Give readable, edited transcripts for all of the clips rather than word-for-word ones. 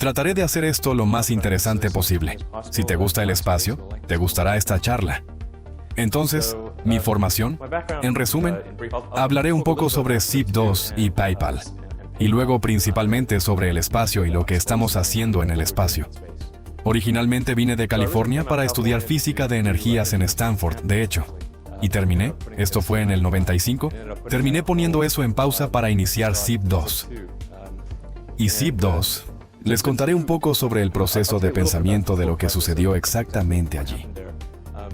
Trataré de hacer esto lo más interesante posible. Si te gusta el espacio, te gustará esta charla. Entonces, mi formación, en resumen, hablaré un poco sobre Zip2 y PayPal, y luego principalmente sobre el espacio y lo que estamos haciendo en el espacio. Originalmente vine de California para estudiar física de energías en Stanford, de hecho. Y terminé, esto fue en el 95, terminé poniendo eso en pausa para iniciar Zip2. Y Zip2, les contaré un poco sobre el proceso de pensamiento de lo que sucedió exactamente allí.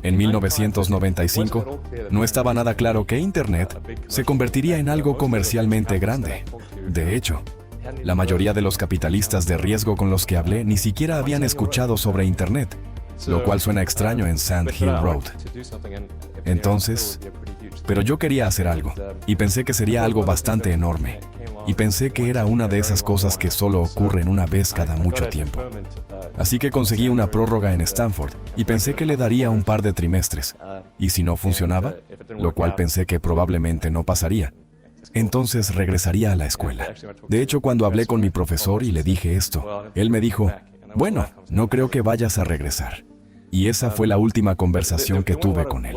En 1995, no estaba nada claro que Internet se convertiría en algo comercialmente grande. De hecho, la mayoría de los capitalistas de riesgo con los que hablé ni siquiera habían escuchado sobre Internet, lo cual suena extraño en Sand Hill Road. Entonces, pero yo quería hacer algo, y pensé que sería algo bastante enorme. Y pensé que era una de esas cosas que solo ocurren una vez cada mucho tiempo. Así que conseguí una prórroga en Stanford, y pensé que le daría un par de trimestres. Y si no funcionaba, lo cual pensé que probablemente no pasaría, entonces regresaría a la escuela. De hecho, cuando hablé con mi profesor y le dije esto, él me dijo, bueno, no creo que vayas a regresar. Y esa fue la última conversación que tuve con él.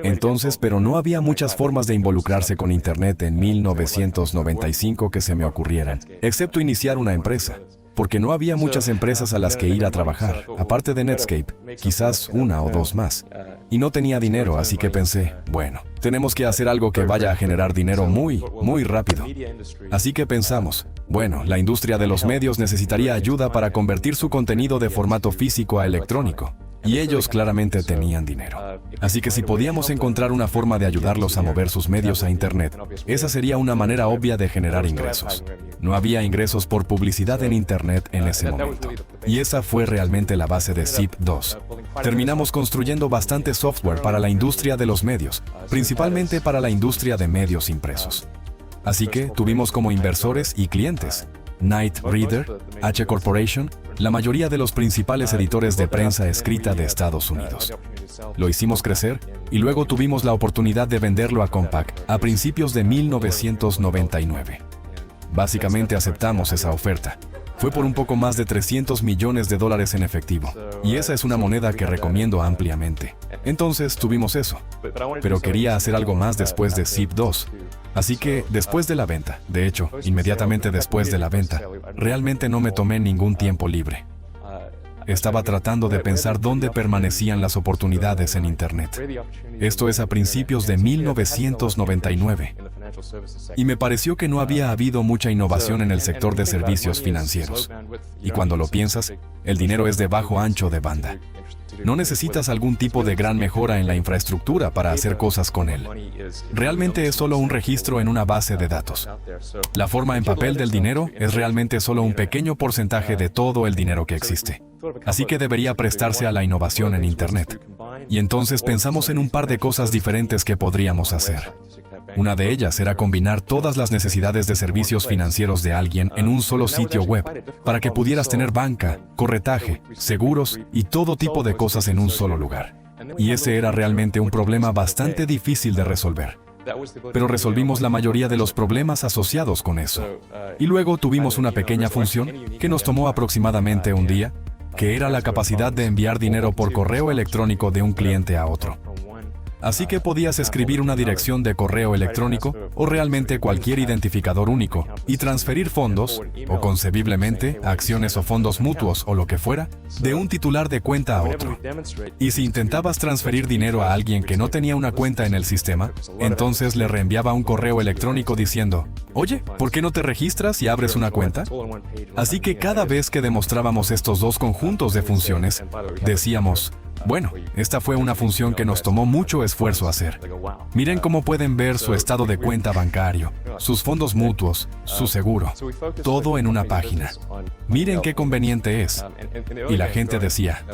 Entonces, pero no había muchas formas de involucrarse con Internet en 1995 que se me ocurrieran, excepto iniciar una empresa, porque no había muchas empresas a las que ir a trabajar, aparte de Netscape, quizás una o dos más. Y no tenía dinero, así que pensé, bueno, tenemos que hacer algo que vaya a generar dinero muy rápido. Así que pensamos, bueno, la industria de los medios necesitaría ayuda para convertir su contenido de formato físico a electrónico. Y ellos claramente tenían dinero. Así que si podíamos encontrar una forma de ayudarlos a mover sus medios a Internet, esa sería una manera obvia de generar ingresos. No había ingresos por publicidad en Internet en ese momento. Y esa fue realmente la base de Zip2. Terminamos construyendo bastante software para la industria de los medios, principalmente para la industria de medios impresos. Así que tuvimos como inversores y clientes Knight Reader, H Corporation, la mayoría de los principales editores de prensa escrita de Estados Unidos. Lo hicimos crecer y luego tuvimos la oportunidad de venderlo a Compaq a principios de 1999. Básicamente aceptamos esa oferta. Fue por un poco más de $300 millones en efectivo. Y esa es una moneda que recomiendo ampliamente. Entonces tuvimos eso. Pero quería hacer algo más después de Zip2. Así que después de la venta, de hecho, inmediatamente después de la venta, realmente no me tomé ningún tiempo libre. Estaba tratando de pensar dónde permanecían las oportunidades en Internet. Esto es a principios de 1999. Y me pareció que no había habido mucha innovación en el sector de servicios financieros. Y cuando lo piensas, el dinero es de bajo ancho de banda. No necesitas algún tipo de gran mejora en la infraestructura para hacer cosas con él. Realmente es solo un registro en una base de datos. La forma en papel del dinero es realmente solo un pequeño porcentaje de todo el dinero que existe. Así que debería prestarse a la innovación en Internet. Y entonces pensamos en un par de cosas diferentes que podríamos hacer. Una de ellas era combinar todas las necesidades de servicios financieros de alguien en un solo sitio web, para que pudieras tener banca, corretaje, seguros y todo tipo de cosas en un solo lugar. Y ese era realmente un problema bastante difícil de resolver. Pero resolvimos la mayoría de los problemas asociados con eso. Y luego tuvimos una pequeña función que nos tomó aproximadamente un día, que era la capacidad de enviar dinero por correo electrónico de un cliente a otro. Así que podías escribir una dirección de correo electrónico o realmente cualquier identificador único y transferir fondos, o concebiblemente acciones o fondos mutuos o lo que fuera, de un titular de cuenta a otro. Y si intentabas transferir dinero a alguien que no tenía una cuenta en el sistema, entonces le reenviaba un correo electrónico diciendo, oye, ¿por qué no te registras y abres una cuenta? Así que cada vez que demostrábamos estos dos conjuntos de funciones, decíamos, bueno, esta fue una función que nos tomó mucho esfuerzo hacer. Miren cómo pueden ver su estado de cuenta bancario, sus fondos mutuos, su seguro, todo en una página. Miren qué conveniente es. Y la gente decía,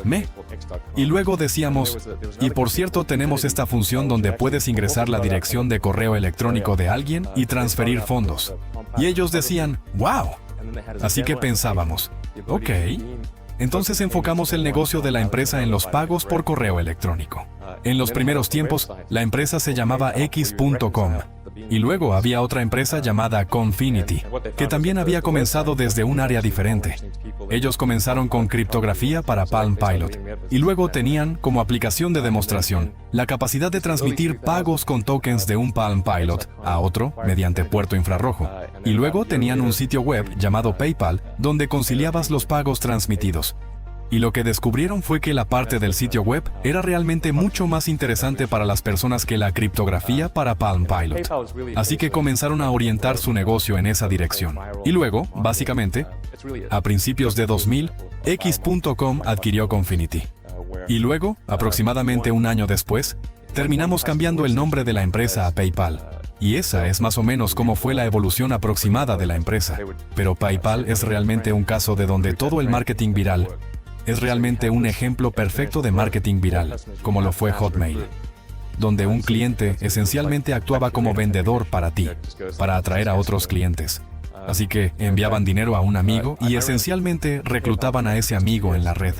Y luego decíamos, y por cierto tenemos esta función donde puedes ingresar la dirección de correo electrónico de alguien y transferir fondos. Y ellos decían, wow. Así que pensábamos, ok. Entonces enfocamos el negocio de la empresa en los pagos por correo electrónico. En los primeros tiempos, la empresa se llamaba X.com, Y luego había otra empresa llamada Confinity, que también había comenzado desde un área diferente. Ellos comenzaron con criptografía para Palm Pilot, y luego tenían, como aplicación de demostración, la capacidad de transmitir pagos con tokens de un Palm Pilot a otro mediante puerto infrarrojo. Y luego tenían un sitio web llamado PayPal, donde conciliabas los pagos transmitidos. Y lo que descubrieron fue que la parte del sitio web era realmente mucho más interesante para las personas que la criptografía para Palm Pilot. Así que comenzaron a orientar su negocio en esa dirección. Y luego, básicamente, a principios de 2000, X.com adquirió Confinity. Y luego, aproximadamente un año después, terminamos cambiando el nombre de la empresa a PayPal. Y esa es más o menos cómo fue la evolución aproximada de la empresa. Pero PayPal es realmente un caso de donde todo el marketing viral es realmente un ejemplo perfecto de marketing viral, como lo fue Hotmail, donde un cliente esencialmente actuaba como vendedor para ti, para atraer a otros clientes. Así que enviaban dinero a un amigo y esencialmente reclutaban a ese amigo en la red.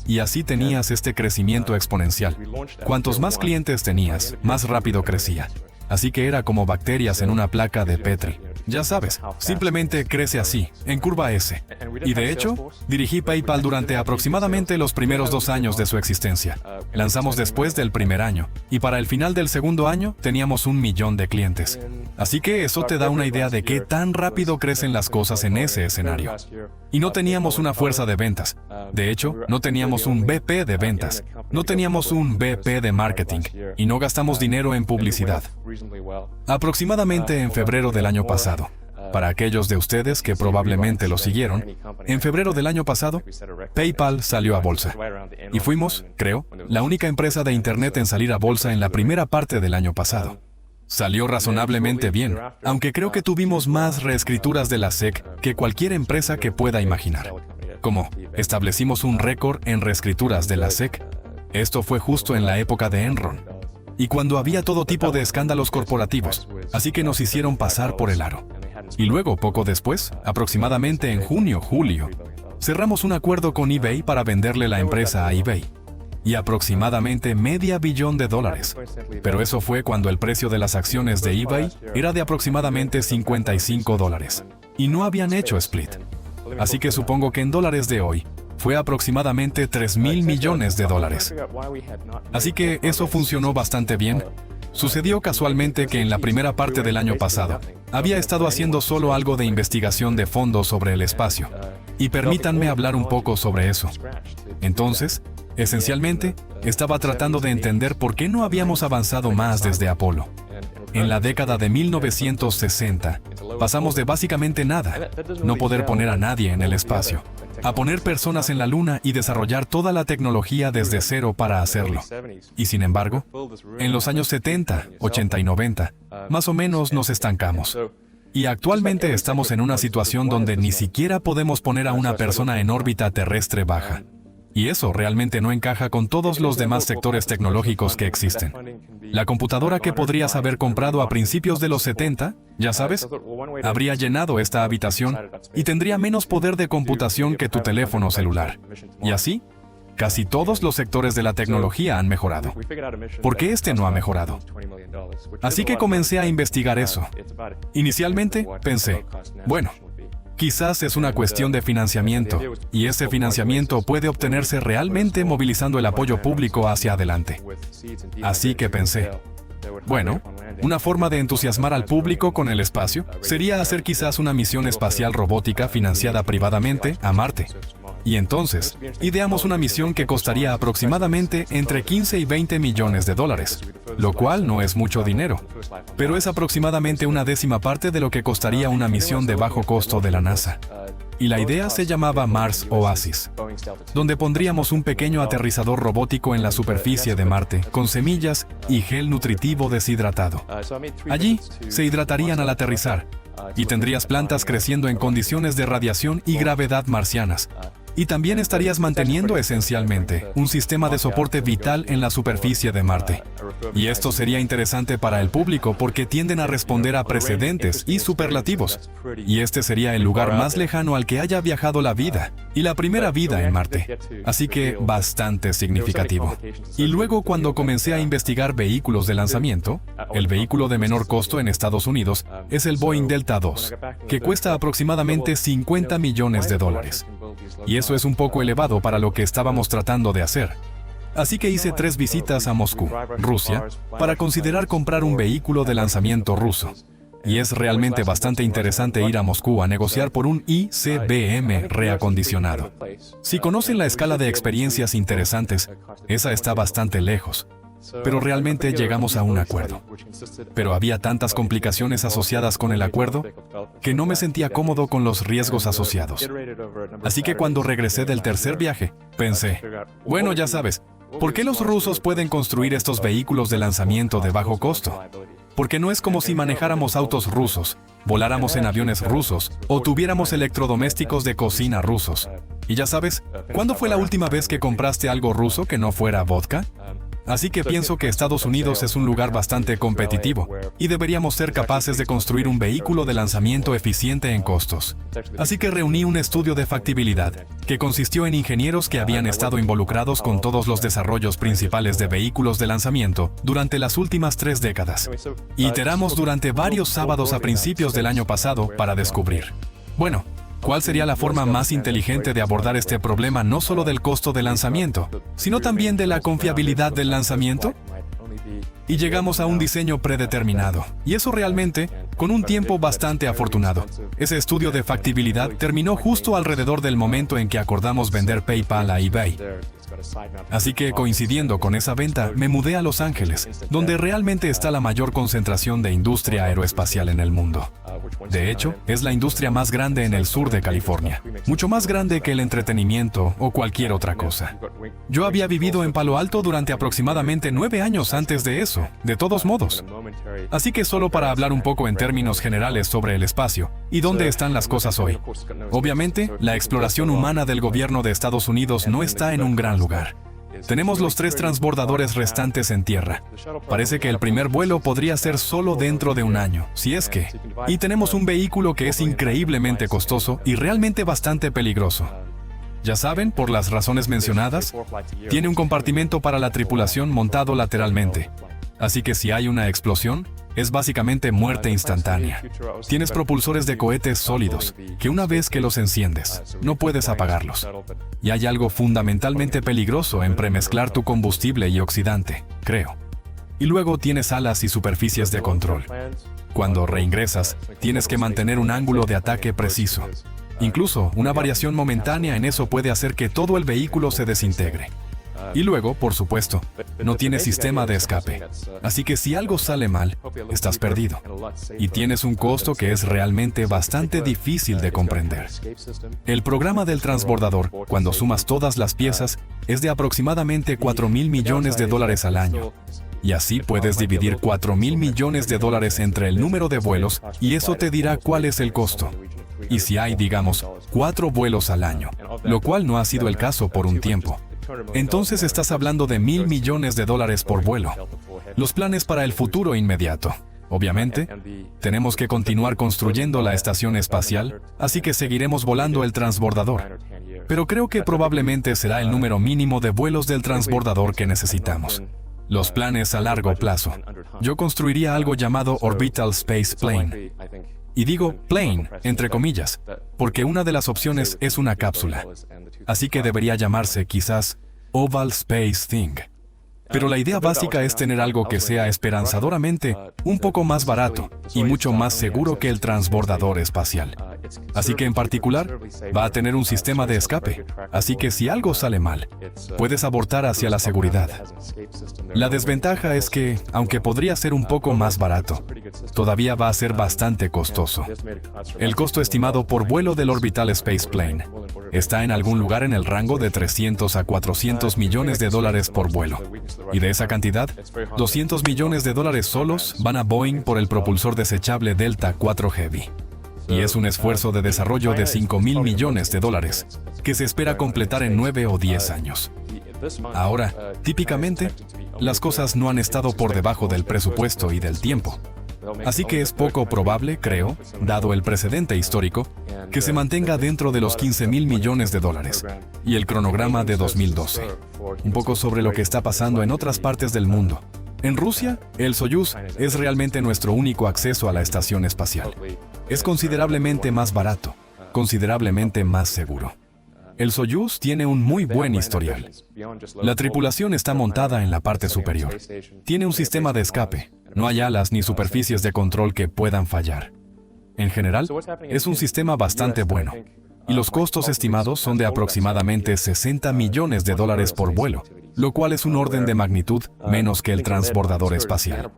Y así tenías este crecimiento exponencial. Cuantos más clientes tenías, más rápido crecía. Así que era como bacterias en una placa de Petri. Ya sabes, simplemente crece así, en curva S. Y de hecho, dirigí PayPal durante aproximadamente los primeros 2 años de su existencia. Lanzamos después del primer año, y para el final del segundo año teníamos 1 millón de clientes. Así que eso te da una idea de qué tan rápido crecen las cosas en ese escenario. Y no teníamos una fuerza de ventas. De hecho, no teníamos un VP de ventas. No teníamos un VP de marketing. Y no gastamos dinero en publicidad. Aproximadamente en febrero del año pasado. Para aquellos de ustedes que probablemente lo siguieron, en febrero del año pasado, PayPal salió a bolsa. Y fuimos, creo, la única empresa de Internet en salir a bolsa en la primera parte del año pasado. Salió razonablemente bien, aunque creo que tuvimos más reescrituras de la SEC que cualquier empresa que pueda imaginar. Como establecimos un récord en reescrituras de la SEC, esto fue justo en la época de Enron. Y cuando había todo tipo de escándalos corporativos, así que nos hicieron pasar por el aro. Y luego, poco después, aproximadamente en junio-julio, cerramos un acuerdo con eBay para venderle la empresa a eBay. Y aproximadamente $500 millones. Pero eso fue cuando el precio de las acciones de eBay era de aproximadamente $55. Y no habían hecho split. Así que supongo que en dólares de hoy, fue aproximadamente $3,000 millones. Así que eso funcionó bastante bien. Sucedió casualmente que en la primera parte del año pasado, había estado haciendo solo algo de investigación de fondo sobre el espacio. Y permítanme hablar un poco sobre eso. Entonces, esencialmente, estaba tratando de entender por qué no habíamos avanzado más desde Apolo. En la década de 1960, pasamos de básicamente nada, no poder poner a nadie en el espacio, a poner personas en la Luna y desarrollar toda la tecnología desde cero para hacerlo. Y sin embargo, en los años 70, 80 y 90, más o menos nos estancamos. Y actualmente estamos en una situación donde ni siquiera podemos poner a una persona en órbita terrestre baja. Y eso realmente no encaja con todos los demás sectores tecnológicos que existen. La computadora que podrías haber comprado a principios de los 70, ya sabes, habría llenado esta habitación y tendría menos poder de computación que tu teléfono celular. Y así, casi todos los sectores de la tecnología han mejorado. ¿Por qué este no ha mejorado? Así que comencé a investigar eso. Inicialmente, pensé, bueno, quizás es una cuestión de financiamiento, y ese financiamiento puede obtenerse realmente movilizando el apoyo público hacia adelante. Así que pensé, bueno, una forma de entusiasmar al público con el espacio sería hacer quizás una misión espacial robótica financiada privadamente a Marte. Y entonces, ideamos una misión que costaría aproximadamente entre 15 y 20 millones de dólares, lo cual no es mucho dinero, pero es aproximadamente una décima parte de lo que costaría una misión de bajo costo de la NASA. Y la idea se llamaba Mars Oasis, donde pondríamos un pequeño aterrizador robótico en la superficie de Marte, con semillas y gel nutritivo deshidratado. Allí, se hidratarían al aterrizar, y tendrías plantas creciendo en condiciones de radiación y gravedad marcianas. Y también estarías manteniendo esencialmente un sistema de soporte vital en la superficie de Marte. Y esto sería interesante para el público porque tienden a responder a precedentes y superlativos. Y este sería el lugar más lejano al que haya viajado la vida, y la primera vida en Marte. Así que bastante significativo. Y luego cuando comencé a investigar vehículos de lanzamiento, el vehículo de menor costo en Estados Unidos es el Boeing Delta II, que cuesta aproximadamente $50 millones. Y eso es un poco elevado para lo que estábamos tratando de hacer. Así que hice 3 visitas a Moscú, Rusia, para considerar comprar un vehículo de lanzamiento ruso. Y es realmente bastante interesante ir a Moscú a negociar por un ICBM reacondicionado. Si conocen la escala de experiencias interesantes, esa está bastante lejos. Pero realmente llegamos a un acuerdo. Pero había tantas complicaciones asociadas con el acuerdo que no me sentía cómodo con los riesgos asociados. Así que cuando regresé del tercer viaje, pensé, bueno, ya sabes, ¿por qué los rusos pueden construir estos vehículos de lanzamiento de bajo costo? Porque no es como si manejáramos autos rusos, voláramos en aviones rusos o tuviéramos electrodomésticos de cocina rusos. Y ya sabes, ¿cuándo fue la última vez que compraste algo ruso que no fuera vodka? Así que pienso que Estados Unidos es un lugar bastante competitivo y deberíamos ser capaces de construir un vehículo de lanzamiento eficiente en costos. Así que reuní un estudio de factibilidad que consistió en ingenieros que habían estado involucrados con todos los desarrollos principales de vehículos de lanzamiento durante las últimas 3 décadas. Iteramos durante varios sábados a principios del año pasado para descubrir, bueno, ¿cuál sería la forma más inteligente de abordar este problema no solo del costo de lanzamiento, sino también de la confiabilidad del lanzamiento? Y llegamos a un diseño predeterminado, y eso realmente, con un tiempo bastante afortunado. Ese estudio de factibilidad terminó justo alrededor del momento en que acordamos vender PayPal a eBay. Así que, coincidiendo con esa venta, me mudé a Los Ángeles, donde realmente está la mayor concentración de industria aeroespacial en el mundo. De hecho, es la industria más grande en el sur de California, mucho más grande que el entretenimiento o cualquier otra cosa. Yo había vivido en Palo Alto durante aproximadamente 9 años antes de eso, de todos modos. Así que solo para hablar un poco en términos generales sobre el espacio y dónde están las cosas hoy. Obviamente, la exploración humana del gobierno de Estados Unidos no está en un gran lugar. Tenemos los 3 transbordadores restantes en tierra. Parece que el primer vuelo podría ser solo dentro de un año, si es que. Y tenemos un vehículo que es increíblemente costoso y realmente bastante peligroso. Ya saben, por las razones mencionadas, tiene un compartimento para la tripulación montado lateralmente. Así que si hay una explosión, es básicamente muerte instantánea. Tienes propulsores de cohetes sólidos, que una vez que los enciendes, no puedes apagarlos. Y hay algo fundamentalmente peligroso en premezclar tu combustible y oxidante, creo. Y luego tienes alas y superficies de control. Cuando reingresas, tienes que mantener un ángulo de ataque preciso. Incluso, una variación momentánea en eso puede hacer que todo el vehículo se desintegre. Y luego, por supuesto, no tienes sistema de escape. Así que si algo sale mal, estás perdido. Y tienes un costo que es realmente bastante difícil de comprender. El programa del transbordador, cuando sumas todas las piezas, es de aproximadamente $4,000 millones al año. Y así puedes dividir $4,000 millones entre el número de vuelos y eso te dirá cuál es el costo. Y si hay, digamos, 4 vuelos al año, lo cual no ha sido el caso por un tiempo, entonces estás hablando de $1,000 millones por vuelo. Los planes para el futuro inmediato. Obviamente, tenemos que continuar construyendo la estación espacial, así que seguiremos volando el transbordador. Pero creo que probablemente será el número mínimo de vuelos del transbordador que necesitamos. Los planes a largo plazo. Yo construiría algo llamado Orbital Space Plane. Y digo plane, entre comillas, porque una de las opciones es una cápsula. Así que debería llamarse quizás Oval Space Thing. Pero la idea básica es tener algo que sea esperanzadoramente un poco más barato y mucho más seguro que el transbordador espacial. Así que en particular, va a tener un sistema de escape. Así que si algo sale mal, puedes abortar hacia la seguridad. La desventaja es que, aunque podría ser un poco más barato, todavía va a ser bastante costoso. El costo estimado por vuelo del Orbital Space Plane está en algún lugar en el rango de $300 a $400 millones por vuelo. Y de esa cantidad, $200 millones solos van a Boeing por el propulsor desechable Delta IV Heavy. Y es un esfuerzo de desarrollo de $5,000 millones que se espera completar en 9 o 10 años. Ahora, típicamente, las cosas no han estado por debajo del presupuesto y del tiempo. Así que es poco probable, creo, dado el precedente histórico, que se mantenga dentro de los 15.000 millones de dólares y el cronograma de 2012. Un poco sobre lo que está pasando en otras partes del mundo. En Rusia, el Soyuz es realmente nuestro único acceso a la estación espacial. Es considerablemente más barato, considerablemente más seguro. El Soyuz tiene un muy buen historial. La tripulación está montada en la parte superior. Tiene un sistema de escape. No hay alas ni superficies de control que puedan fallar. En general, es un sistema bastante bueno. Y los costos estimados son de aproximadamente 60 millones de dólares por vuelo, lo cual es un orden de magnitud menos que el transbordador espacial.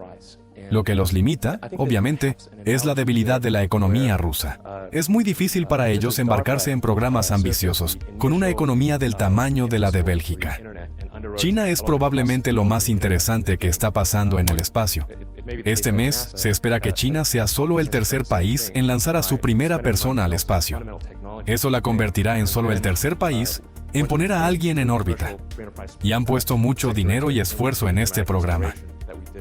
Lo que los limita, obviamente, es la debilidad de la economía rusa. Es muy difícil para ellos embarcarse en programas ambiciosos, con una economía del tamaño de la de Bélgica. China es probablemente lo más interesante que está pasando en el espacio. Este mes se espera que China sea solo el tercer país en lanzar a su primera persona al espacio. Eso la convertirá en solo el tercer país en poner a alguien en órbita. Y han puesto mucho dinero y esfuerzo en este programa.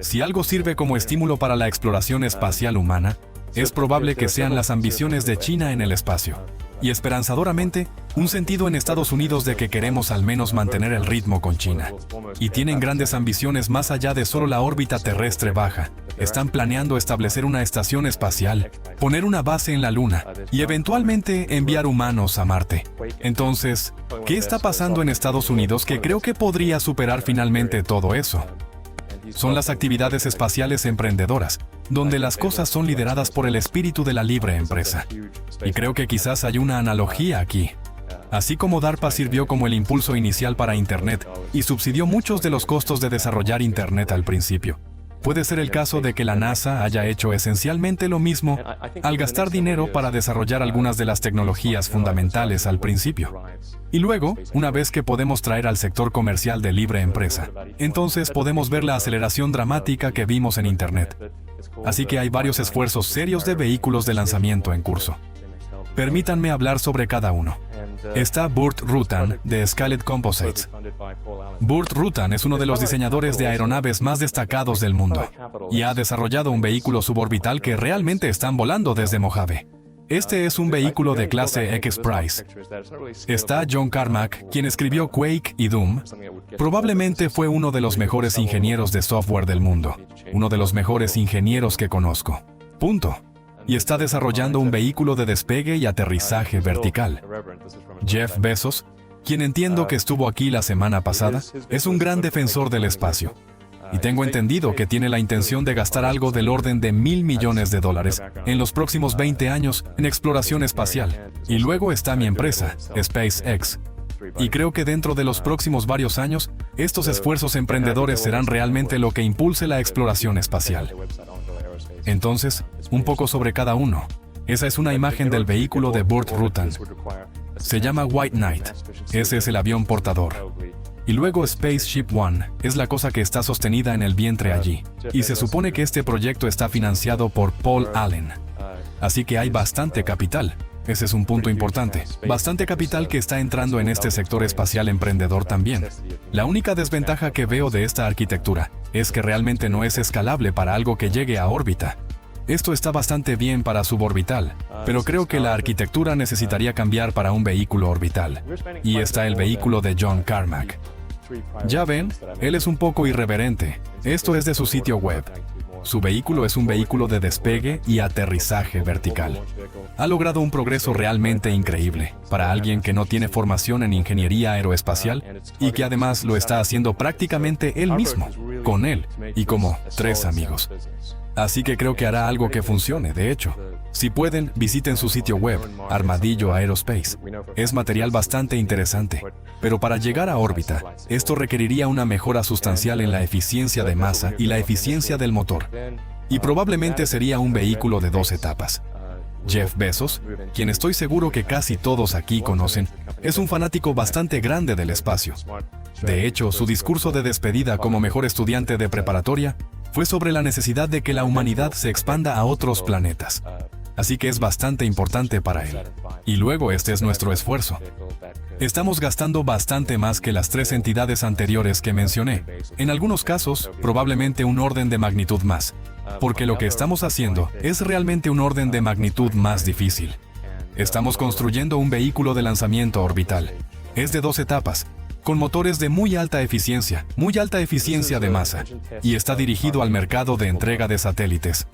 Si algo sirve como estímulo para la exploración espacial humana, es probable que sean las ambiciones de China en el espacio. Y esperanzadoramente, un sentido en Estados Unidos de que queremos al menos mantener el ritmo con China. Y tienen grandes ambiciones más allá de solo la órbita terrestre baja. Están planeando establecer una estación espacial, poner una base en la Luna y eventualmente enviar humanos a Marte. Entonces, ¿qué está pasando en Estados Unidos que creo que podría superar finalmente todo eso? Son las actividades espaciales emprendedoras, donde las cosas son lideradas por el espíritu de la libre empresa. Y creo que quizás hay una analogía aquí. Así como DARPA sirvió como el impulso inicial para Internet y subsidió muchos de los costos de desarrollar Internet al principio, puede ser el caso de que la NASA haya hecho esencialmente lo mismo al gastar dinero para desarrollar algunas de las tecnologías fundamentales al principio. Y luego, una vez que podemos traer al sector comercial de libre empresa, entonces podemos ver la aceleración dramática que vimos en Internet. Así que hay varios esfuerzos serios de vehículos de lanzamiento en curso. Permítanme hablar sobre cada uno. Está Burt Rutan, de Scarlett Composites. Burt Rutan es uno de los diseñadores de aeronaves más destacados del mundo, y ha desarrollado un vehículo suborbital que realmente están volando desde Mojave. Este es un vehículo de clase X-Prize. Está John Carmack, quien escribió Quake y Doom. Probablemente fue uno de los mejores ingenieros de software del mundo. Uno de los mejores ingenieros que conozco. Punto. Y está desarrollando un vehículo de despegue y aterrizaje vertical. Jeff Bezos, quien entiendo que estuvo aquí la semana pasada, es un gran defensor del espacio. Y tengo entendido que tiene la intención de gastar algo del orden de $1.000 millones en los próximos 20 años en exploración espacial. Y luego está mi empresa, SpaceX. Y creo que dentro de los próximos varios años, estos esfuerzos emprendedores serán realmente lo que impulse la exploración espacial. Entonces, un poco sobre cada uno. Esa es una imagen del vehículo de Burt Rutan. Se llama White Knight. Ese es el avión portador. Y luego Spaceship One es la cosa que está sostenida en el vientre allí. Y se supone que este proyecto está financiado por Paul Allen. Así que hay bastante capital. Ese es un punto importante. Bastante capital que está entrando en este sector espacial emprendedor también. La única desventaja que veo de esta arquitectura es que realmente no es escalable para algo que llegue a órbita. Esto está bastante bien para suborbital, pero creo que la arquitectura necesitaría cambiar para un vehículo orbital. Y está el vehículo de John Carmack. Ya ven, él es un poco irreverente. Esto es de su sitio web. Su vehículo es un vehículo de despegue y aterrizaje vertical. Ha logrado un progreso realmente increíble para alguien que no tiene formación en ingeniería aeroespacial y que además lo está haciendo prácticamente él mismo, con él y como 3 amigos. Así que creo que hará algo que funcione, de hecho. Si pueden, visiten su sitio web, Armadillo Aerospace. Es material bastante interesante. Pero para llegar a órbita, esto requeriría una mejora sustancial en la eficiencia de masa y la eficiencia del motor. Y probablemente sería un vehículo de 2 etapas. Jeff Bezos, quien estoy seguro que casi todos aquí conocen, es un fanático bastante grande del espacio. De hecho, su discurso de despedida como mejor estudiante de preparatoria fue sobre la necesidad de que la humanidad se expanda a otros planetas. Así que es bastante importante para él. Y luego este es nuestro esfuerzo. Estamos gastando bastante más que las 3 entidades anteriores que mencioné. En algunos casos, probablemente un orden de magnitud más. Porque lo que estamos haciendo es realmente un orden de magnitud más difícil. Estamos construyendo un vehículo de lanzamiento orbital. Es de 2 etapas, con motores de muy alta eficiencia de masa, y está dirigido al mercado de entrega de satélites.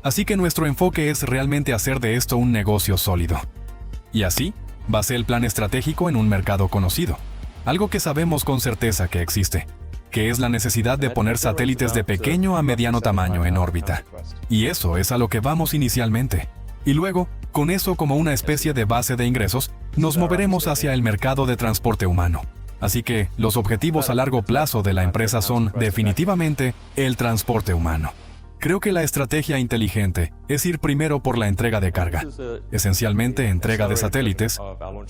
Así que nuestro enfoque es realmente hacer de esto un negocio sólido. Y así, basé el plan estratégico en un mercado conocido. Algo que sabemos con certeza que existe, que es la necesidad de poner satélites de pequeño a mediano tamaño en órbita. Y eso es a lo que vamos inicialmente. Y luego, con eso como una especie de base de ingresos, nos moveremos hacia el mercado de transporte humano. Así que, los objetivos a largo plazo de la empresa son, definitivamente, el transporte humano. Creo que la estrategia inteligente es ir primero por la entrega de carga, esencialmente entrega de satélites,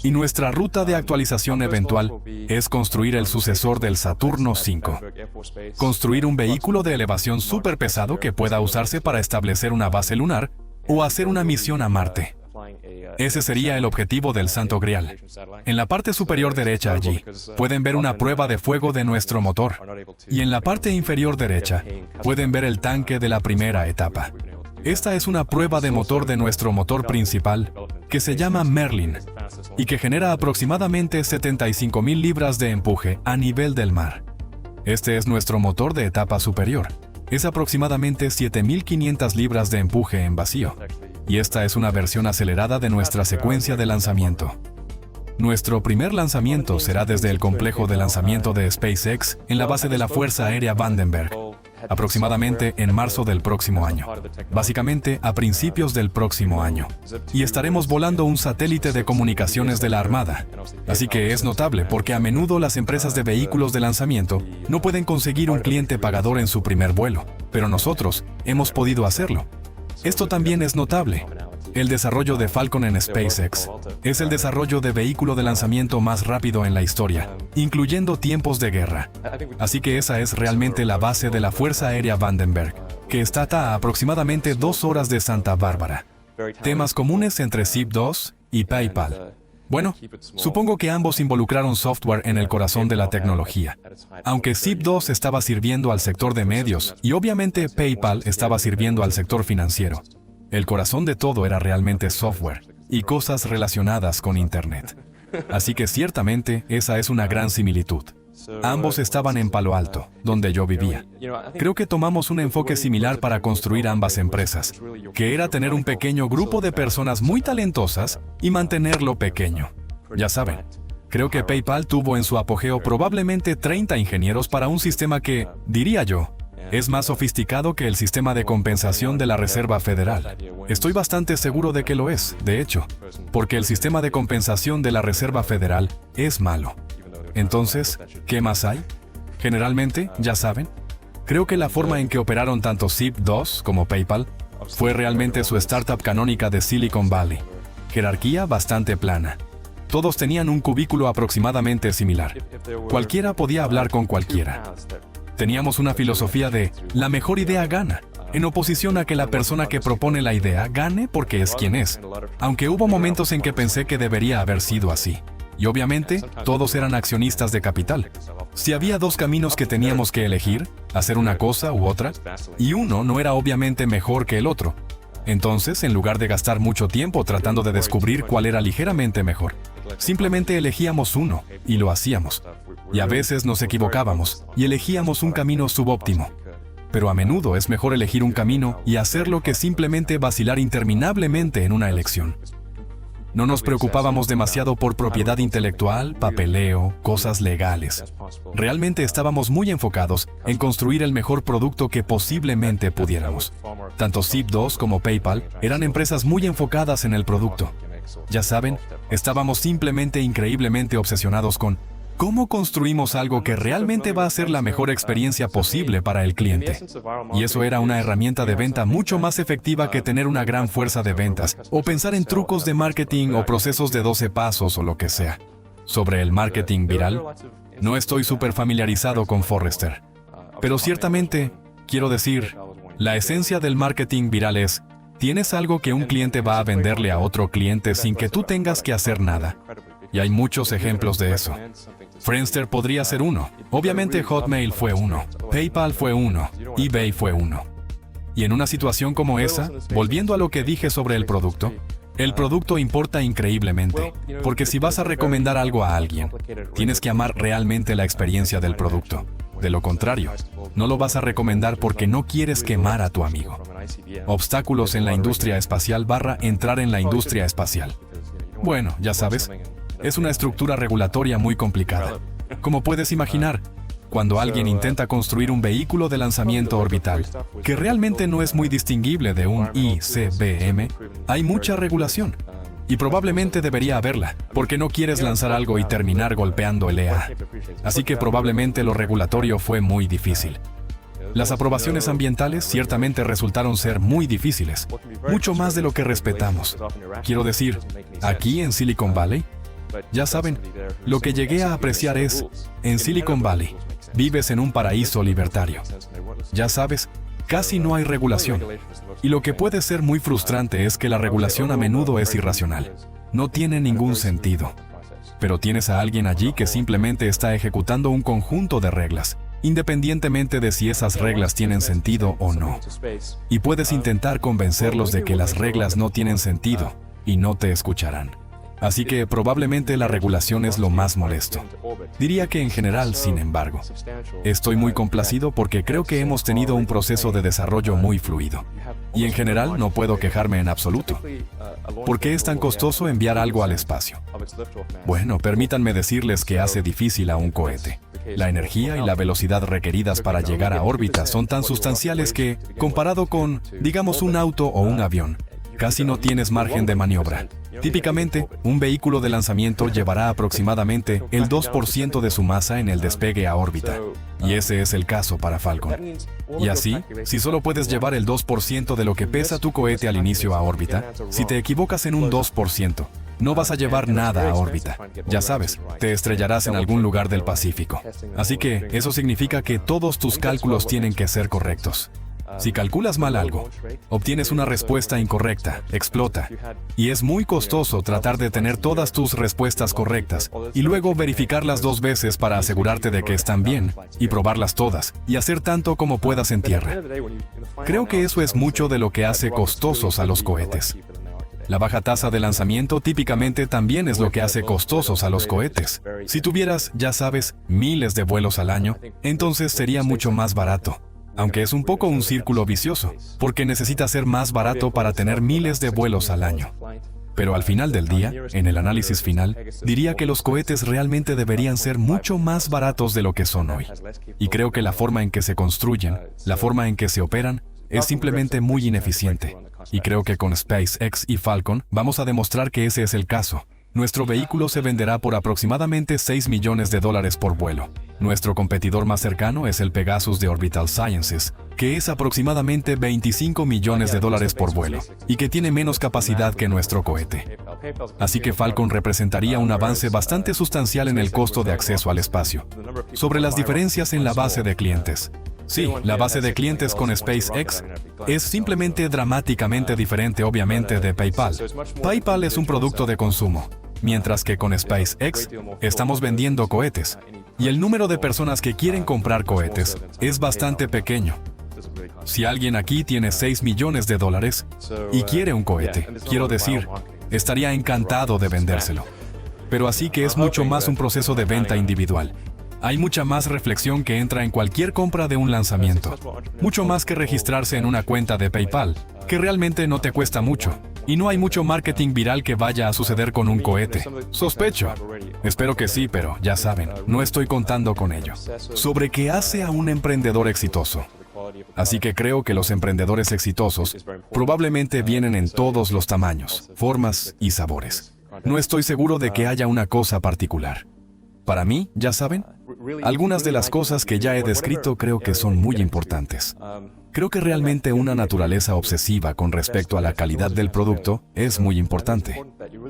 y nuestra ruta de actualización eventual es construir el sucesor del Saturno V. Construir un vehículo de elevación súper pesado que pueda usarse para establecer una base lunar o hacer una misión a Marte. Ese sería el objetivo del Santo Grial. En la parte superior derecha allí, pueden ver una prueba de fuego de nuestro motor. Y en la parte inferior derecha, pueden ver el tanque de la primera etapa. Esta es una prueba de motor de nuestro motor principal, que se llama Merlin, y que genera aproximadamente 75,000 libras de empuje a nivel del mar. Este es nuestro motor de etapa superior. Es aproximadamente 7,500 libras de empuje en vacío. Y esta es una versión acelerada de nuestra secuencia de lanzamiento. Nuestro primer lanzamiento será desde el complejo de lanzamiento de SpaceX en la base de la Fuerza Aérea Vandenberg, aproximadamente en marzo del próximo año, básicamente a principios del próximo año. Y estaremos volando un satélite de comunicaciones de la Armada. Así que es notable porque a menudo las empresas de vehículos de lanzamiento no pueden conseguir un cliente pagador en su primer vuelo, pero nosotros hemos podido hacerlo. Esto también es notable. El desarrollo de Falcon en SpaceX es el desarrollo de vehículo de lanzamiento más rápido en la historia, incluyendo tiempos de guerra. Así que esa es realmente la base de la Fuerza Aérea Vandenberg, que está a aproximadamente 2 horas de Santa Bárbara. Temas comunes entre Zip2 y PayPal. Bueno, supongo que ambos involucraron software en el corazón de la tecnología. Aunque Zip2 estaba sirviendo al sector de medios y obviamente PayPal estaba sirviendo al sector financiero. El corazón de todo era realmente software y cosas relacionadas con Internet. Así que ciertamente esa es una gran similitud. Ambos estaban en Palo Alto, donde yo vivía. Creo que tomamos un enfoque similar para construir ambas empresas, que era tener un pequeño grupo de personas muy talentosas y mantenerlo pequeño. Ya saben, creo que PayPal tuvo en su apogeo probablemente 30 ingenieros para un sistema que, diría yo, es más sofisticado que el sistema de compensación de la Reserva Federal. Estoy bastante seguro de que lo es, de hecho, porque el sistema de compensación de la Reserva Federal es malo. Entonces, ¿qué más hay? Generalmente, ya saben, creo que la forma en que operaron tanto Zip2 como PayPal fue realmente su startup canónica de Silicon Valley. Jerarquía bastante plana. Todos tenían un cubículo aproximadamente similar. Cualquiera podía hablar con cualquiera. Teníamos una filosofía de la mejor idea gana, en oposición a que la persona que propone la idea gane porque es quien es. Aunque hubo momentos en que pensé que debería haber sido así. Y obviamente, todos eran accionistas de capital. Si había 2 caminos que teníamos que elegir, hacer una cosa u otra, y uno no era obviamente mejor que el otro. Entonces, en lugar de gastar mucho tiempo tratando de descubrir cuál era ligeramente mejor, simplemente elegíamos uno, y lo hacíamos. Y a veces nos equivocábamos, y elegíamos un camino subóptimo. Pero a menudo es mejor elegir un camino y hacerlo que simplemente vacilar interminablemente en una elección. No nos preocupábamos demasiado por propiedad intelectual, papeleo, cosas legales. Realmente estábamos muy enfocados en construir el mejor producto que posiblemente pudiéramos. Tanto Zip2 como PayPal eran empresas muy enfocadas en el producto. Ya saben, estábamos simplemente increíblemente obsesionados con ¿cómo construimos algo que realmente va a ser la mejor experiencia posible para el cliente? Y eso era una herramienta de venta mucho más efectiva que tener una gran fuerza de ventas, o pensar en trucos de marketing o procesos de 12 pasos o lo que sea. Sobre el marketing viral, no estoy súper familiarizado con Forrester. Pero ciertamente, quiero decir, la esencia del marketing viral es Tienes algo que un cliente va a venderle a otro cliente sin que tú tengas que hacer nada. Y hay muchos ejemplos de eso. Friendster podría ser uno. Obviamente Hotmail fue uno. PayPal fue uno. eBay fue uno. Y en una situación como esa, volviendo a lo que dije sobre el producto importa increíblemente, porque si vas a recomendar algo a alguien, tienes que amar realmente la experiencia del producto. De lo contrario, no lo vas a recomendar porque no quieres quemar a tu amigo. Obstáculos en la industria espacial / entrar en la industria espacial. Bueno, ya sabes, es una estructura regulatoria muy complicada. Como puedes imaginar, cuando alguien intenta construir un vehículo de lanzamiento orbital, que realmente no es muy distinguible de un ICBM, hay mucha regulación. Y probablemente debería haberla, porque no quieres lanzar algo y terminar golpeando el EA. Así que probablemente lo regulatorio fue muy difícil. Las aprobaciones ambientales ciertamente resultaron ser muy difíciles, mucho más de lo que respetamos. Quiero decir, aquí en Silicon Valley, ya saben, lo que llegué a apreciar es, en Silicon Valley, vives en un paraíso libertario. Ya sabes, casi no hay regulación. Y lo que puede ser muy frustrante es que la regulación a menudo es irracional. No tiene ningún sentido. Pero tienes a alguien allí que simplemente está ejecutando un conjunto de reglas, independientemente de si esas reglas tienen sentido o no. Y puedes intentar convencerlos de que las reglas no tienen sentido, y no te escucharán. Así que probablemente la regulación es lo más molesto. Diría que en general, sin embargo, estoy muy complacido porque creo que hemos tenido un proceso de desarrollo muy fluido. Y en general no puedo quejarme en absoluto. ¿Por qué es tan costoso enviar algo al espacio? Bueno, permítanme decirles que hace difícil a un cohete. La energía y la velocidad requeridas para llegar a órbita son tan sustanciales que, comparado con, digamos, un auto o un avión, casi no tienes margen de maniobra. Típicamente, un vehículo de lanzamiento llevará aproximadamente el 2% de su masa en el despegue a órbita. Y ese es el caso para Falcon. Y así, si solo puedes llevar el 2% de lo que pesa tu cohete al inicio a órbita, si te equivocas en un 2%, no vas a llevar nada a órbita. Ya sabes, te estrellarás en algún lugar del Pacífico. Así que eso significa que todos tus cálculos tienen que ser correctos. Si calculas mal algo, obtienes una respuesta incorrecta, explota. Y es muy costoso tratar de tener todas tus respuestas correctas y luego verificarlas 2 veces para asegurarte de que están bien, y probarlas todas, y hacer tanto como puedas en tierra. Creo que eso es mucho de lo que hace costosos a los cohetes. La baja tasa de lanzamiento típicamente también es lo que hace costosos a los cohetes. Si tuvieras, ya sabes, miles de vuelos al año, entonces sería mucho más barato. Aunque es un poco un círculo vicioso, porque necesita ser más barato para tener miles de vuelos al año. Pero al final del día, en el análisis final, diría que los cohetes realmente deberían ser mucho más baratos de lo que son hoy. Y creo que la forma en que se construyen, la forma en que se operan, es simplemente muy ineficiente. Y creo que con SpaceX y Falcon vamos a demostrar que ese es el caso. Nuestro vehículo se venderá por aproximadamente $6 millones por vuelo. Nuestro competidor más cercano es el Pegasus de Orbital Sciences, que es aproximadamente $25 millones por vuelo, y que tiene menos capacidad que nuestro cohete. Así que Falcon representaría un avance bastante sustancial en el costo de acceso al espacio. Sobre las diferencias en la base de clientes. Sí, la base de clientes con SpaceX es simplemente dramáticamente diferente, obviamente, de PayPal. PayPal es un producto de consumo, mientras que con SpaceX estamos vendiendo cohetes. Y el número de personas que quieren comprar cohetes es bastante pequeño. Si alguien aquí tiene $6 millones y quiere un cohete, quiero decir, estaría encantado de vendérselo. Pero así que es mucho más un proceso de venta individual. Hay mucha más reflexión que entra en cualquier compra de un lanzamiento. Mucho más que registrarse en una cuenta de PayPal, que realmente no te cuesta mucho. Y no hay mucho marketing viral que vaya a suceder con un cohete. Sospecho. Espero que sí, pero ya saben, no estoy contando con ello. Sobre qué hace a un emprendedor exitoso. Así que creo que los emprendedores exitosos probablemente vienen en todos los tamaños, formas y sabores. No estoy seguro de que haya una cosa particular. Para mí, ya saben, algunas de las cosas que ya he descrito creo que son muy importantes. Creo que realmente una naturaleza obsesiva con respecto a la calidad del producto es muy importante.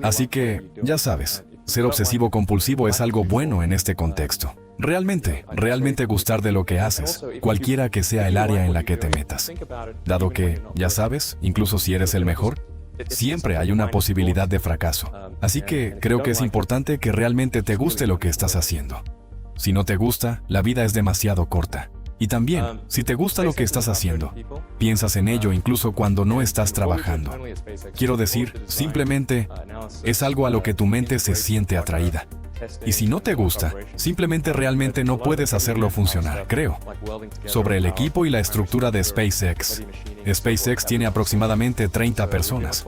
Así que, ya sabes, ser obsesivo compulsivo es algo bueno en este contexto. Realmente gustar de lo que haces, cualquiera que sea el área en la que te metas. Dado que, ya sabes, incluso si eres el mejor, siempre hay una posibilidad de fracaso. Así que creo que es importante que realmente te guste lo que estás haciendo. Si no te gusta, la vida es demasiado corta. Y también, si te gusta lo que estás haciendo, piensas en ello incluso cuando no estás trabajando. Quiero decir, simplemente es algo a lo que tu mente se siente atraída. Y si no te gusta, simplemente realmente no puedes hacerlo funcionar, creo. Sobre el equipo y la estructura de SpaceX. SpaceX tiene aproximadamente 30 personas.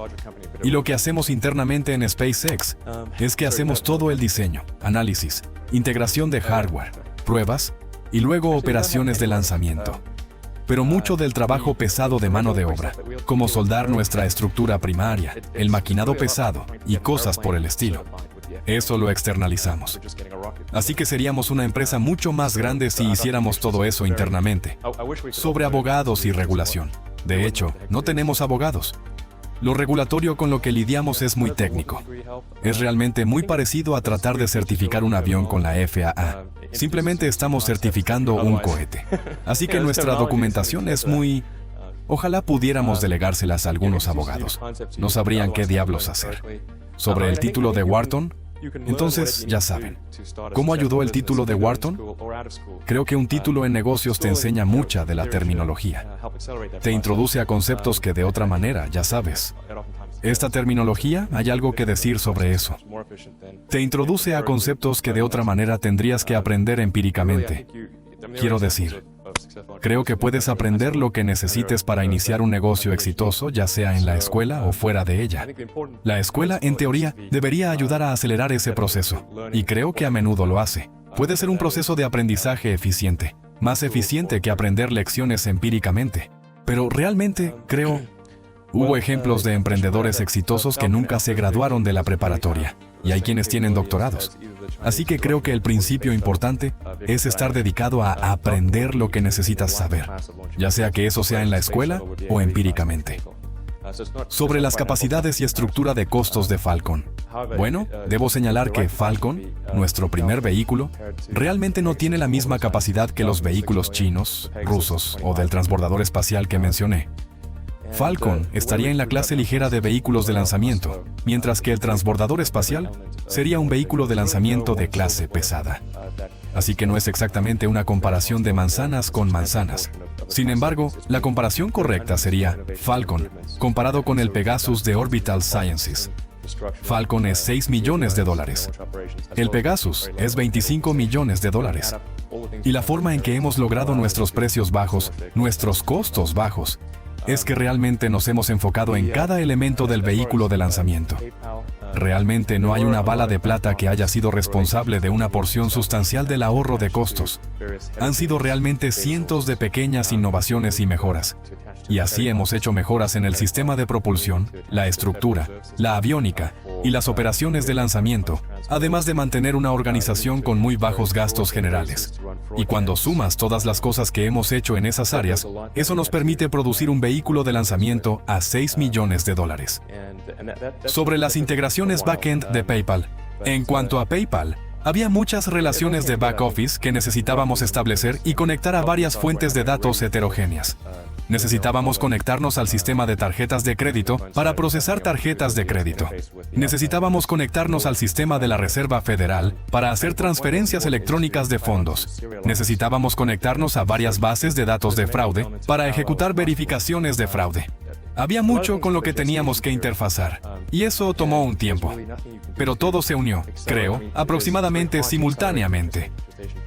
Y lo que hacemos internamente en SpaceX es que hacemos todo el diseño, análisis, integración de hardware, pruebas y luego operaciones de lanzamiento. Pero mucho del trabajo pesado de mano de obra, como soldar nuestra estructura primaria, el maquinado pesado y cosas por el estilo. Eso lo externalizamos. Así que seríamos una empresa mucho más grande si hiciéramos todo eso internamente. Sobre abogados y regulación. De hecho, no tenemos abogados. Lo regulatorio con lo que lidiamos es muy técnico. Es realmente muy parecido a tratar de certificar un avión con la FAA. Simplemente estamos certificando un cohete. Así que nuestra documentación es muy... Ojalá pudiéramos delegárselas a algunos abogados. No sabrían qué diablos hacer. Sobre el título de Wharton, entonces, ya saben. ¿Cómo ayudó el título de Wharton? Creo que un título en negocios te enseña mucha de la terminología. Te introduce a conceptos que de otra manera, ya sabes. Esta terminología, hay algo que decir sobre eso. Te introduce a conceptos que de otra manera tendrías que aprender empíricamente. Quiero decir, creo que puedes aprender lo que necesites para iniciar un negocio exitoso, ya sea en la escuela o fuera de ella. La escuela, en teoría, debería ayudar a acelerar ese proceso, y creo que a menudo lo hace. Puede ser un proceso de aprendizaje eficiente, más eficiente que aprender lecciones empíricamente. Pero realmente, creo, hubo ejemplos de emprendedores exitosos que nunca se graduaron de la preparatoria, y hay quienes tienen doctorados. Así que creo que el principio importante es estar dedicado a aprender lo que necesitas saber, ya sea que eso sea en la escuela o empíricamente. Sobre las capacidades y estructura de costos de Falcon. Bueno, debo señalar que Falcon, nuestro primer vehículo, realmente no tiene la misma capacidad que los vehículos chinos, rusos o del transbordador espacial que mencioné. Falcon estaría en la clase ligera de vehículos de lanzamiento, mientras que el transbordador espacial sería un vehículo de lanzamiento de clase pesada. Así que no es exactamente una comparación de manzanas con manzanas. Sin embargo, la comparación correcta sería Falcon, comparado con el Pegasus de Orbital Sciences. Falcon es $6 millones. El Pegasus es $25 millones. Y la forma en que hemos logrado nuestros precios bajos, nuestros costos bajos, es que realmente nos hemos enfocado en cada elemento del vehículo de lanzamiento. Realmente no hay una bala de plata que haya sido responsable de una porción sustancial del ahorro de costos. Han sido realmente cientos de pequeñas innovaciones y mejoras. Y así hemos hecho mejoras en el sistema de propulsión, la estructura, la aviónica y las operaciones de lanzamiento, además de mantener una organización con muy bajos gastos generales. Y cuando sumas todas las cosas que hemos hecho en esas áreas, eso nos permite producir un vehículo de lanzamiento a $6 millones. Sobre las integraciones backend de PayPal. En cuanto a PayPal, había muchas relaciones de back office que necesitábamos establecer y conectar a varias fuentes de datos heterogéneas. Necesitábamos conectarnos al sistema de tarjetas de crédito para procesar tarjetas de crédito. Necesitábamos conectarnos al sistema de la Reserva Federal para hacer transferencias electrónicas de fondos. Necesitábamos conectarnos a varias bases de datos de fraude para ejecutar verificaciones de fraude. Había mucho con lo que teníamos que interfazar, y eso tomó un tiempo. Pero todo se unió, creo, aproximadamente simultáneamente.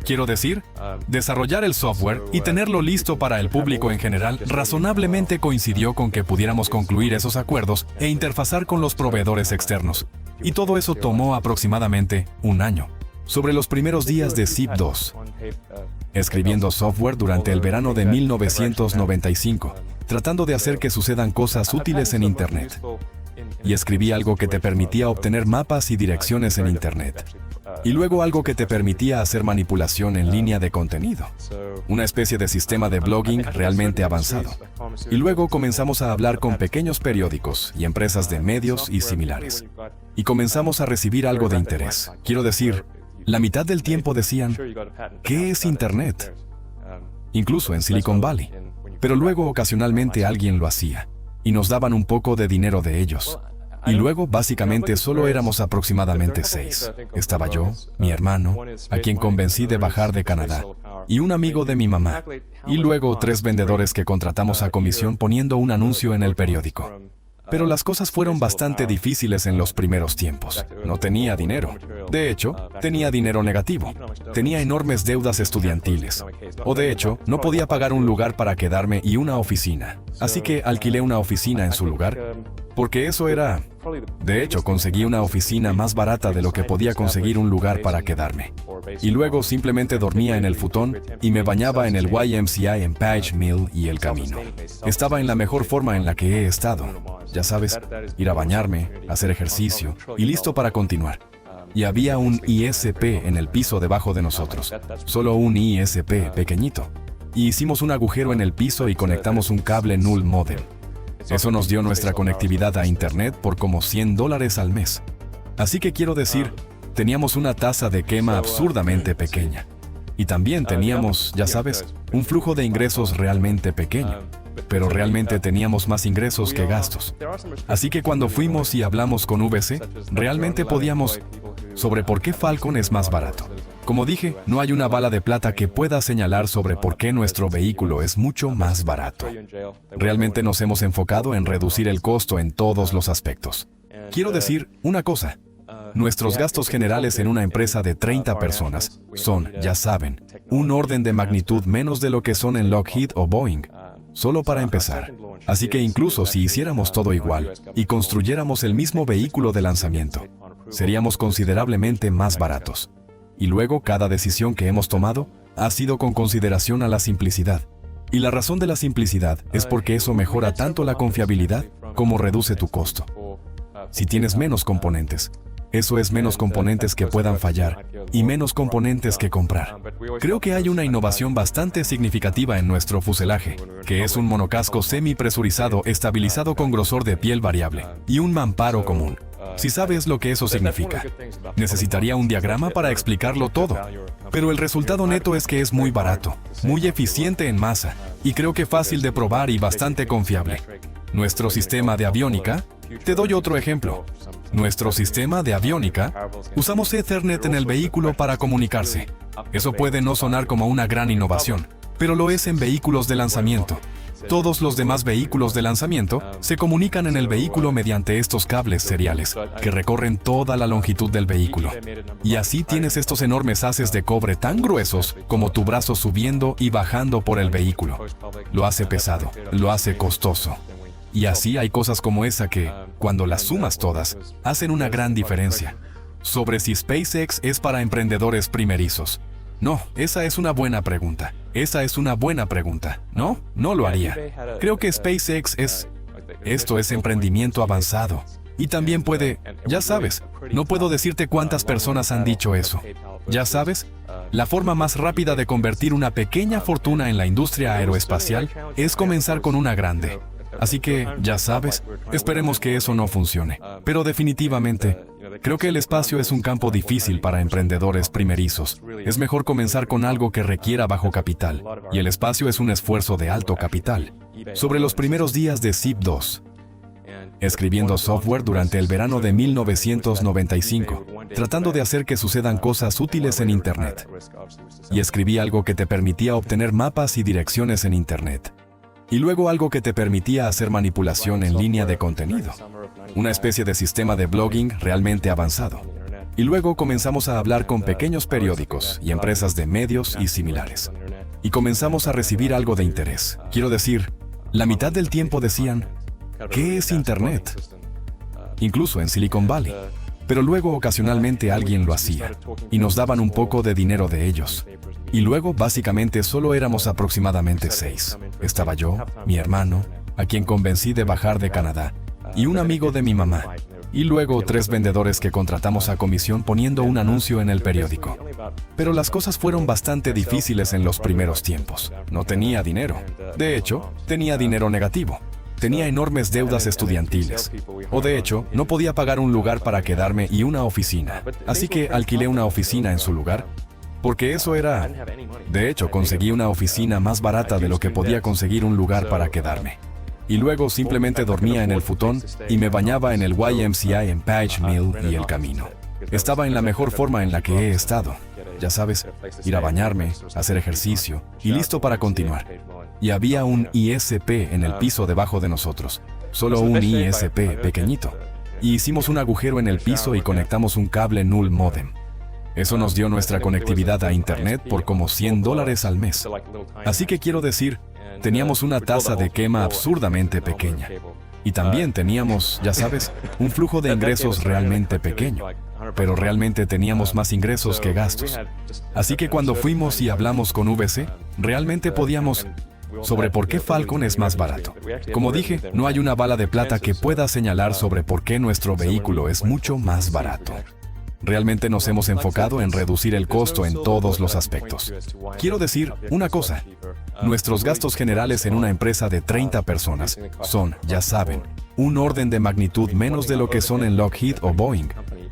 Quiero decir, desarrollar el software y tenerlo listo para el público en general razonablemente coincidió con que pudiéramos concluir esos acuerdos e interfazar con los proveedores externos. Y todo eso tomó aproximadamente un año. Sobre los primeros días de Zip2, escribiendo software durante el verano de 1995, tratando de hacer que sucedan cosas útiles en Internet. Y escribí algo que te permitía obtener mapas y direcciones en Internet. Y luego algo que te permitía hacer manipulación en línea de contenido. Una especie de sistema de blogging realmente avanzado. Y luego comenzamos a hablar con pequeños periódicos y empresas de medios y similares. y comenzamos a recibir algo de interés. Quiero decir, la mitad del tiempo decían, ¿qué es Internet? Incluso en Silicon Valley. Pero luego ocasionalmente alguien lo hacía, y nos daban un poco de dinero de ellos. Y luego básicamente solo éramos aproximadamente 6. Estaba yo, mi hermano, a quien convencí de bajar de Canadá, y un amigo de mi mamá, y luego 3 vendedores que contratamos a comisión poniendo un anuncio en el periódico. Pero las cosas fueron bastante difíciles en los primeros tiempos. No tenía dinero. De hecho, tenía dinero negativo. Tenía enormes deudas estudiantiles. O de hecho, no podía pagar un lugar para quedarme y una oficina. Así que alquilé una oficina en su lugar, porque eso era... De hecho, conseguí una oficina más barata de lo que podía conseguir un lugar para quedarme. Y luego simplemente dormía en el futón y me bañaba en el YMCA en Page Mill y El Camino. Estaba en la mejor forma en la que he estado. Ya sabes, ir a bañarme, hacer ejercicio y listo para continuar. Y había un ISP en el piso debajo de nosotros. Solo un ISP pequeñito. Y hicimos un agujero en el piso y conectamos un cable null modem. Eso nos dio nuestra conectividad a Internet por como $100 al mes. Así que quiero decir, teníamos una tasa de quema absurdamente pequeña. Y también teníamos, ya sabes, un flujo de ingresos realmente pequeño. Pero realmente teníamos más ingresos que gastos. Así que cuando fuimos y hablamos con VC, realmente podíamos sobre por qué Falcon es más barato. Como dije, no hay una bala de plata que pueda señalar sobre por qué nuestro vehículo es mucho más barato. Realmente nos hemos enfocado en reducir el costo en todos los aspectos. Quiero decir una cosa. Nuestros gastos generales en una empresa de 30 personas son, ya saben, un orden de magnitud menos de lo que son en Lockheed o Boeing. Solo para empezar. Así que incluso si hiciéramos todo igual y construyéramos el mismo vehículo de lanzamiento, seríamos considerablemente más baratos. Y luego cada decisión que hemos tomado ha sido con consideración a la simplicidad. Y la razón de la simplicidad es porque eso mejora tanto la confiabilidad como reduce tu costo. Si tienes menos componentes, eso es menos componentes que puedan fallar y menos componentes que comprar. Creo que hay una innovación bastante significativa en nuestro fuselaje, que es un monocasco semi-presurizado estabilizado con grosor de piel variable y un mamparo común. Si sabes lo que eso significa, necesitaría un diagrama para explicarlo todo. Pero el resultado neto es que es muy barato, muy eficiente en masa, y creo que fácil de probar y bastante confiable. Nuestro sistema de aviónica, te doy otro ejemplo. Nuestro sistema de aviónica, usamos Ethernet en el vehículo para comunicarse. Eso puede no sonar como una gran innovación, pero lo es en vehículos de lanzamiento. Todos los demás vehículos de lanzamiento se comunican en el vehículo mediante estos cables seriales, que recorren toda la longitud del vehículo. Y así tienes estos enormes haces de cobre tan gruesos como tu brazo subiendo y bajando por el vehículo. Lo hace pesado, lo hace costoso. Y así hay cosas como esa que, cuando las sumas todas, hacen una gran diferencia. Sobre si SpaceX es para emprendedores primerizos. No, esa es una buena pregunta. Esa es una buena pregunta. No, no lo haría. Creo que SpaceX es... Esto es emprendimiento avanzado. Y también puede... Ya sabes, no puedo decirte cuántas personas han dicho eso. Ya sabes, la forma más rápida de convertir una pequeña fortuna en la industria aeroespacial es comenzar con una grande. Así que, ya sabes, esperemos que eso no funcione. Pero definitivamente, creo que el espacio es un campo difícil para emprendedores primerizos. Es mejor comenzar con algo que requiera bajo capital, y el espacio es un esfuerzo de alto capital. Sobre los primeros días de SIP2, escribiendo software durante el verano de 1995, tratando de hacer que sucedan cosas útiles en Internet. Y escribí algo que te permitía obtener mapas y direcciones en Internet. Y luego algo que te permitía hacer manipulación en línea de contenido. Una especie de sistema de blogging realmente avanzado. Y luego comenzamos a hablar con pequeños periódicos y empresas de medios y similares. Y comenzamos a recibir algo de interés. Quiero decir, la mitad del tiempo decían, ¿qué es Internet? Incluso en Silicon Valley. Pero luego ocasionalmente alguien lo hacía. Y nos daban un poco de dinero de ellos. Y luego básicamente solo éramos aproximadamente 6. Estaba yo, mi hermano, a quien convencí de bajar de Canadá, y un amigo de mi mamá. Y luego 3 vendedores que contratamos a comisión poniendo un anuncio en el periódico. Pero las cosas fueron bastante difíciles en los primeros tiempos. No tenía dinero. De hecho, tenía dinero negativo. tenía enormes deudas estudiantiles. O de hecho, no podía pagar un lugar para quedarme y una oficina. Así que alquilé una oficina en su lugar, porque eso era... De hecho, conseguí una oficina más barata de lo que podía conseguir un lugar para quedarme. Y luego simplemente dormía en el futón y me bañaba en el YMCA en Page Mill y el camino. Estaba en la mejor forma en la que he estado. Ya sabes, ir a bañarme, hacer ejercicio y listo para continuar. Y había un ISP en el piso debajo de nosotros. Solo un ISP pequeñito. Y hicimos un agujero en el piso y conectamos un cable null modem. Eso nos dio nuestra conectividad a Internet por como $100 al mes. Así que quiero decir, teníamos una tasa de quema absurdamente pequeña. Y también teníamos, ya sabes, un flujo de ingresos realmente pequeño. Pero realmente teníamos más ingresos que gastos. Así que cuando fuimos y hablamos con VC, realmente podíamos... sobre por qué Falcon es más barato. Como dije, no hay una bala de plata que pueda señalar sobre por qué nuestro vehículo es mucho más barato. Realmente nos hemos enfocado en reducir el costo en todos los aspectos. Quiero decir una cosa. Nuestros gastos generales en una empresa de 30 personas son, ya saben, un orden de magnitud menos de lo que son en Lockheed o Boeing,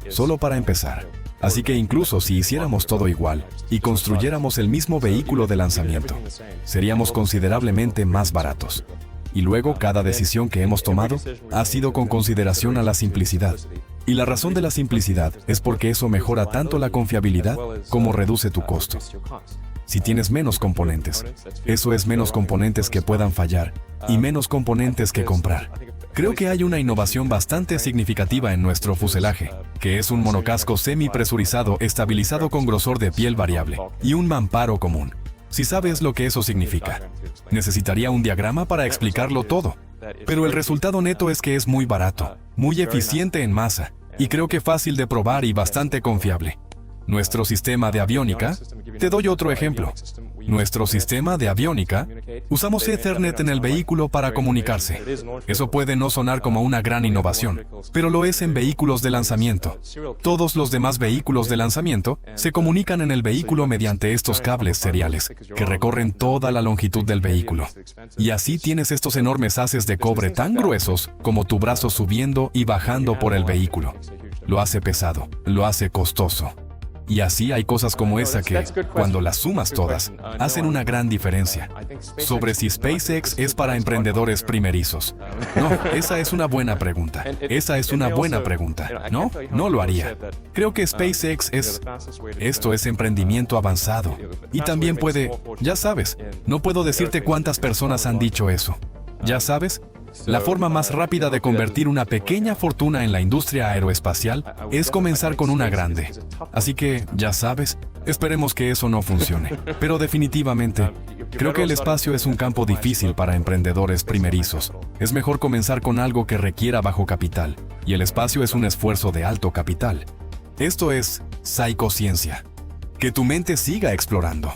solo para empezar. Así que incluso si hiciéramos todo igual y construyéramos el mismo vehículo de lanzamiento, seríamos considerablemente más baratos. Y luego cada decisión que hemos tomado ha sido con consideración a la simplicidad. Y la razón de la simplicidad es porque eso mejora tanto la confiabilidad como reduce tu costo. Si tienes menos componentes, eso es menos componentes que puedan fallar y menos componentes que comprar. Creo que hay una innovación bastante significativa en nuestro fuselaje, que es un monocasco semipresurizado estabilizado con grosor de piel variable y un mamparo común. Si sabes lo que eso significa, necesitaría un diagrama para explicarlo todo. Pero el resultado neto es que es muy barato, muy eficiente en masa, y creo que fácil de probar y bastante confiable. Nuestro sistema de aviónica, te doy otro ejemplo. Nuestro sistema de aviónica, usamos Ethernet en el vehículo para comunicarse. Eso puede no sonar como una gran innovación, pero lo es en vehículos de lanzamiento. Todos los demás vehículos de lanzamiento se comunican en el vehículo mediante estos cables seriales, que recorren toda la longitud del vehículo. Y así tienes estos enormes haces de cobre tan gruesos como tu brazo subiendo y bajando por el vehículo. Lo hace pesado, lo hace costoso. Y así hay cosas como esa que, cuando las sumas todas, hacen una gran diferencia. Sobre si SpaceX es para emprendedores primerizos. No, esa es una buena pregunta. Esa es una buena pregunta. No, no lo haría. Creo que SpaceX es... Esto es emprendimiento avanzado. Y también puede... Ya sabes, no puedo decirte cuántas personas han dicho eso. Ya sabes, la forma más rápida de convertir una pequeña fortuna en la industria aeroespacial es comenzar con una grande. Así que, ya sabes, esperemos que eso no funcione. Pero definitivamente, creo que el espacio es un campo difícil para emprendedores primerizos. Es mejor comenzar con algo que requiera bajo capital, y el espacio es un esfuerzo de alto capital. Esto es psicociencia. Que tu mente siga explorando.